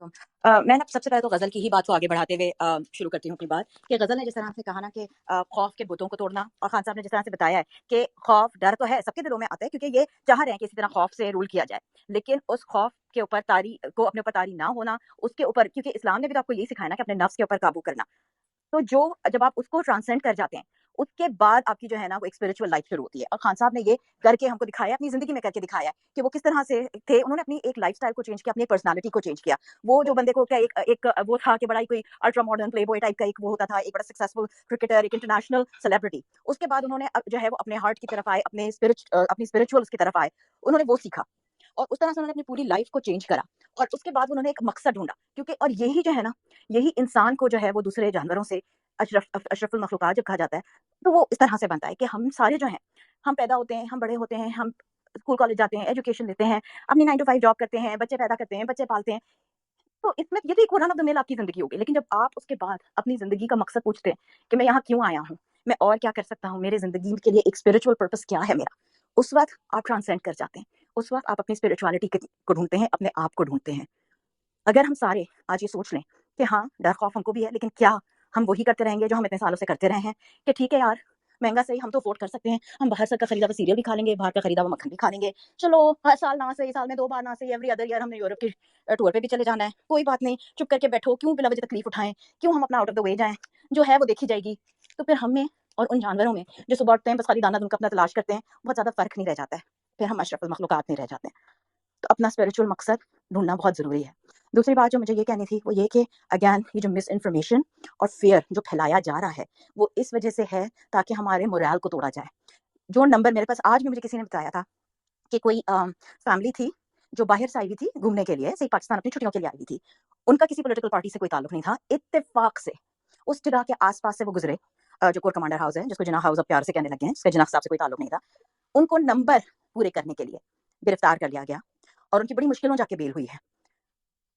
वालेकुम। मैं ना सबसे पहले तो गज़ल की ही बात को आगे बढ़ाते हुए शुरू करती हूँ अपनी बात कि गज़ल ने जिस तरह से कहा ना कि खौफ के बुतों को तोड़ना, और खान साहब ने जिस तरह से बताया है कि खौफ, डर तो है, सबके दिलों में आता है क्योंकि ये चाह रहे हैं कि इसी तरह खौफ से रूल किया जाए। लेकिन उस खौफ के ऊपर अपने ऊपर तारी ना होना, उसके ऊपर, क्योंकि इस्लाम ने भी तो आपको यही सिखाया ना कि अपने नफ्स के ऊपर काबू करना। तो जो जब आप उसको ट्रांसेंड कर जाते हैं, उसके बाद आपकी जो है ना वो एक स्पिरिचुअल लाइफ शुरू होती है। और खान साहब ने ये करके हमको दिखाया, अपनी ज़िंदगी में करके दिखाया है कि वो किस तरह से थे। उन्होंने अपनी एक लाइफ़स्टाइल को चेंज किया, अपनी पर्सनैलिटी को चेंज किया। वो जो बंदे को क्या एक एक वो था कि बड़ा ही कोई अल्ट्रा मॉडर्न प्लेबॉय टाइप का एक वो होता था, एक बड़ा सक्सेसफुल क्रिकेटर, एक इंटरनेशनल सेलिब्रिटी। उसके बाद उन्होंने जो है वो अपने हार्ट की तरफ आए, अपनी स्पिरिचुअल्स की तरफ आए। उन्होंने वो सीखा और उस तरह से उन्होंने अपनी पूरी लाइफ़ को चेंज करा। और उसके बाद उन्होंने एक मकसद ढूँढा, क्योंकि और यही जो है ना, यही इंसान को जो है वो दूसरे जानवरों से अशरफुल मखलूक़ात जब कहा जाता है, तो वो इस तरह से बनता है कि हम सारे जो हैं, हम पैदा होते हैं, हम बड़े होते हैं, हम स्कूल कॉलेज जाते हैं, एजुकेशन लेते हैं, अपनी 9 टू 5 जॉब करते हैं, बच्चे पैदा करते हैं, बच्चे पालते हैं। तो इसमें ये तो एक रन ऑफ द मिल आपकी ज़िंदगी हो गई। लेकिन जब आप उसके बाद अपनी ज़िंदगी का मकसद पूछते हैं कि मैं यहाँ क्यों आया हूँ? मैं और क्या कर सकता हूँ? मेरे ज़िंदगी के लिए एक स्पिरिचुअल पर्पस क्या है मेरा? उस वक़्त आप ट्रांसेंड कर जाते हैं। उस वक़्त आप अपनी स्पिरिचुअलिटी को ढूँढते हैं, अपने आप को ढूँढते हैं। अगर हम सारे आज ये सोच लें कि हाँ, डर खौफ हमको भी है, लेकिन क्या हम वही करते रहेंगे जो हम इतने सालों से करते रहे हैं कि ठीक है यार, महँगा सही, हम तो अफ़ोर्ड कर सकते हैं, हम बाहर से का खरीदा हुआ सीरियल भी खा लेंगे, बाहर का खरीदा हुआ मक्खन भी खा लेंगे। चलो, हर साल ना सही, साल में 2 बार ना सही, एवरी अदर ईयर हमने यूरोप की टूर पे भी चले जाना है। कोई बात नहीं, चुप करके बैठो, क्यों बिला वजह तकलीफ़ उठाएँ? क्यों हम अपना आउट ऑफ द वे जाएँ? जो है वो देखी जाएगी। तो फिर हम में और उन जानवरों में जो सुबह उठते हैं, बस खाली दाना दूँ का अपना तलाश करते हैं, बहुत ज़्यादा फ़र्क नहीं रह जाता है। फिर हम अशरफुल मखलूक़ात नहीं रह जाते हैं। तो अपना स्पिरिचुअल मकसद ढूँढना बहुत ज़रूरी है। दूसरी बात जो मुझे ये कहनी थी वो ये कि अगेन ये जो मिस इन्फॉर्मेशन और फ़ियर जो फैलाया जा रहा है, वो इस वज़ह से है ताकि हमारे मोरल को तोड़ा जाए। जो नंबर मेरे पास आज भी मुझे किसी ने बताया था कि कोई फैमिली थी जो बाहर से आई हुई थी घूमने के लिए, सही पाकिस्तान अपनी छुट्टियों के लिए आई हुई थी। उनका किसी पॉलिटिकल पार्टी से कोई ताल्लुक नहीं था। इत्तेफ़ाक से उस जगह के आस-पास से वो गुज़रे, जो कोर कमांडर हाउस है, जिसको जिन्ना हाउस अब प्यार से कहने लगे हैं, इसका जिन्ना साहब से कोई ताल्लुक नहीं था। उनको नंबर पूरे करने के लिए गिरफ्तार कर लिया गया और उनकी बड़ी मुश्किलों जाके बेल हुई है।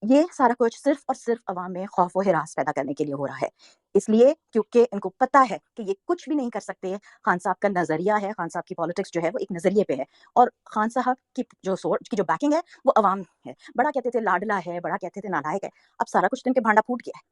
ये सारा कुछ सिर्फ़ और सिर्फ़ अवाम में खौफ व हिरास पैदा करने के लिए हो रहा है। इसलिए क्योंकि इनको पता है कि ये कुछ भी नहीं कर सकते। खान साहब का नज़रिया है, खान साहब की पॉलिटिक्स जो है वो एक नज़रिए पे है और खान साहब की जो बैकिंग है वो अवाम है। बड़ा कहते थे लाडला है, बड़ा कहते थे नालायक है। अब सारा कुछ तो इनके भांडा फूट गया है।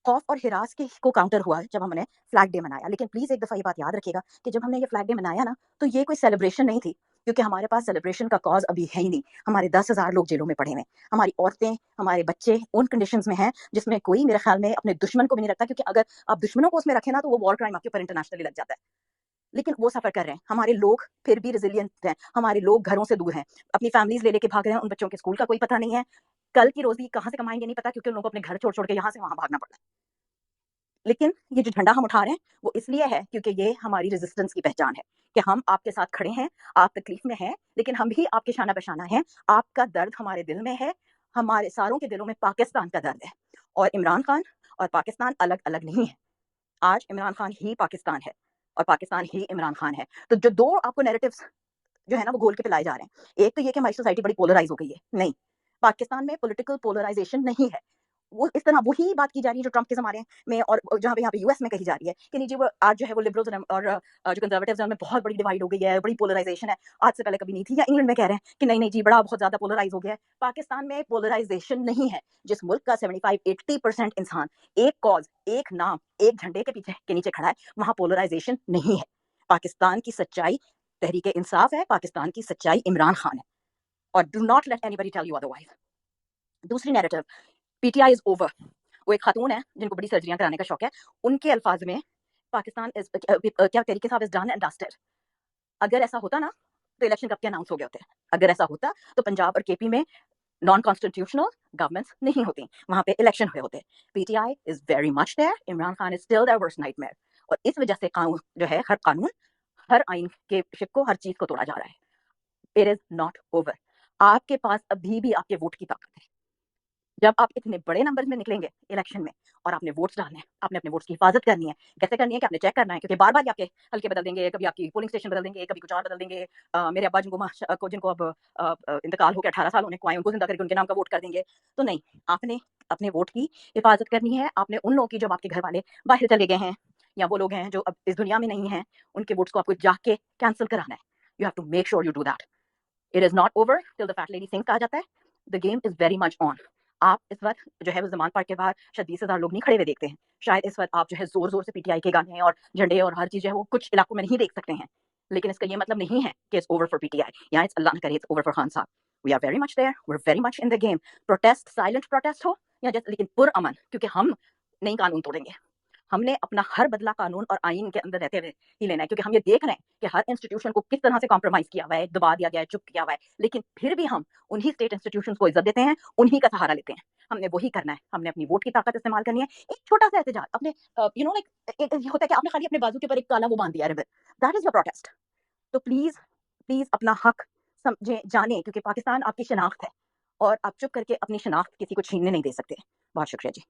खौफ और हिरास के को काउंटर हुआ जब हमने फ्लैग डे मनाया। लेकिन प्लीज़ एक दफ़ा ये बात याद रखिएगा कि जब हमने ये फ्लैग डे मनाया ना, तो ये कोई सेलिब्रेशन नहीं थी, क्योंकि हमारे पास सेलिब्रेशन का कॉज़ अभी है ही नहीं। हमारे 10,000 लोग जेलों में पड़े हुए हैं। हमारी औरतें, हमारे बच्चे उन कंडीशंस में हैं जिसमें कोई मेरे ख़्याल में अपने दुश्मन को भी नहीं रखता, क्योंकि अगर आप दुश्मनों को उसमें रखें ना, तो वो वॉर क्राइम आपके ऊपर इंटरनेशनली लग जाता है। लेकिन वो सफ़र कर रहे हैं। हमारे लोग फिर भी रेज़िलिएंट हैं। हमारे लोग घरों से दूर हैं। अपनी फैमिलीज़ ले लेके भाग रहे हैं। उन बच्चों के स्कूल का कोई पता नहीं है। कल की रोज़ी कहाँ से कमाएँगे नहीं पता, क्योंकि उन लोगों को अपने घर छोड़-छोड़ के यहाँ से वहाँ भागना पड़ रहा है। लेकिन ये जो झंडा हम उठा रहे हैं, वो इसलिए है क्योंकि ये हमारी रेज़िस्टेंस की पहचान है कि हम आपके साथ खड़े हैं, आप तकलीफ़ में हैं, लेकिन हम भी आपके शाना-बशाना हैं। आपका दर्द हमारे दिल में है, हमारे सारों के दिलों में पाकिस्तान का दर्द है। और इमरान खान और पाकिस्तान अलग-अलग नहीं है। आज इमरान खान ही पाकिस्तान है और पाकिस्तान ही इमरान खान है। तो जो 2 आपको नैरेटिव्स जो है ना वो घोल के पिलाए जा रहे हैं। एक तो ये कि हमारी सोसाइटी बड़ी पोलराइज़ हो गई है। नहीं, पाकिस्तान में पॉलिटिकल पोलराइज़ेशन नहीं है। वो इस तरह वही बात की जा रही है जो ट्रंप के ज़माने में और जहाँ पे यहाँ पे यूएस में कही जा रही है कि नहीं जी, वो आज जो है वो लिबरल्स और जो कंज़र्वेटिव्स हैं उनमें बहुत बड़ी डिवाइड हो गई है, बड़ी पोलराइज़ेशन है। आज से पहले कभी नहीं थी। या इंग्लैंड में कह रहे हैं कि नहीं, नहीं जी, बड़ा बहुत ज़्यादा पोलराइज़ हो गया है। पाकिस्तान में पोलराइज़ेशन नहीं है। जिस मुल्क का 75-80% इंसान एक कॉज़, एक नाम, एक झंडे के पीछे के नीचे खड़ा है, वहाँ पोलराइज़ेशन नहीं है। पाकिस्तान की सच्चाई तहरीक-ए-इंसाफ है, पाकिस्तान की सच्चाई इमरान खान है। और do not let anybody tell you otherwise. दूसरी नैरेटिव, पीटीआई इज़ ओवर। वो एक खातून है जिनको बड़ी सर्जरियाँ कराने का शौक है। उनके अल्फाज में पाकिस्तान इज़ क्या Tehreek Insaf is done and dusted. अगर ऐसा होता ना, तो इलेक्शन कब के अनाउंस हो गए होते। अगर ऐसा होता तो पंजाब और केपी में नॉन कॉन्स्टिट्यूशनल गवर्नमेंट्स नहीं होती, वहाँ पे इलेक्शन हुए होते। PTI is very much there, Imran Khan is still there worst nightmare. और इस वजह से कानून जो है, हर कानून, हर आइन के शिक को, हर चीज़ को तोड़ा जा रहा है। It is not over. आपके पास अभी भी आपके वोट की ताकत है। जब आप इतने बड़े नंबर में निकलेंगे इलेक्शन में और आपने वोट्स डालने हैं, आपने अपने वोट्स की हिफाजत करनी है। कैसे करनी है कि आपने चेक करना है, क्योंकि बार-बार ये आपके हल्के बदल देंगे, कभी आपकी पोलिंग स्टेशन बदल देंगे, कभी कुछ और बदल देंगे। मेरे अब्बा जिनको अब इंतकाल हो गया, 18 साल होने को आए, उनको ज़िंदा करके उनके नाम का वोट कर देंगे। तो नहीं, आपने अपने वोट की हिफाजत करनी है। आपने उन लोगों की, जब आपके घर वाले बाहर चले गए हैं या वो लोग हैं जो अब इस दुनिया में नहीं हैं, उनके वोट्स को आपको जाके कैंसल कराना है। You have to make sure you do that. It is not over till the fat lady sing कहा जाता है। The game is very much on. आप इस वक्त जो है वो जमान पार्क के बाहर शायद 20,000 लोग नहीं खड़े हुए देखते हैं, शायद इस वक्त आप जो है जोर जोर से पीटीआई के गाने और झंडे और हर चीज जो है वो कुछ इलाकों में नहीं देख सकते हैं, लेकिन इसका ये मतलब नहीं है कि इट्स ओवर फॉर पीटीआई या इट्स अल्लाह न करे इट्स ओवर फॉर खान साहब। We are very much there, we are very much in the game. Protest silent protest हो या जैसे, लेकिन पुरअमन, क्योंकि हम नहीं कानून तोड़ेंगे। हमने अपना हर बदला कानून और आइन के अंदर रहते हुए ही लेना है, क्योंकि हम ये देख रहे हैं कि हर इंस्टीट्यूशन को किस तरह से कॉम्प्रोमाइज किया हुआ है, दबा दिया गया है, चुप किया हुआ है, लेकिन फिर भी हम उन्हीं स्टेट इंस्टीट्यूशंस को इज्जत देते हैं, उन्हीं का सहारा लेते हैं। हमने वही करना है, हमने अपनी वोट की ताकत इस्तेमाल करनी है। एक छोटा सा एहतजाज अपने यू नो लाइक होता है कि आपने खाली अपने बाजू के ऊपर एक काला वो बांध दिया ribbon, that is your protest. तो प्लीज प्लीज अपना हक समझे, जाने, क्योंकि पाकिस्तान आपकी शनाख्त है और आप चुप करके अपनी शनाख्त किसी को छीनने नहीं दे सकते। बहुत शुक्रिया जी।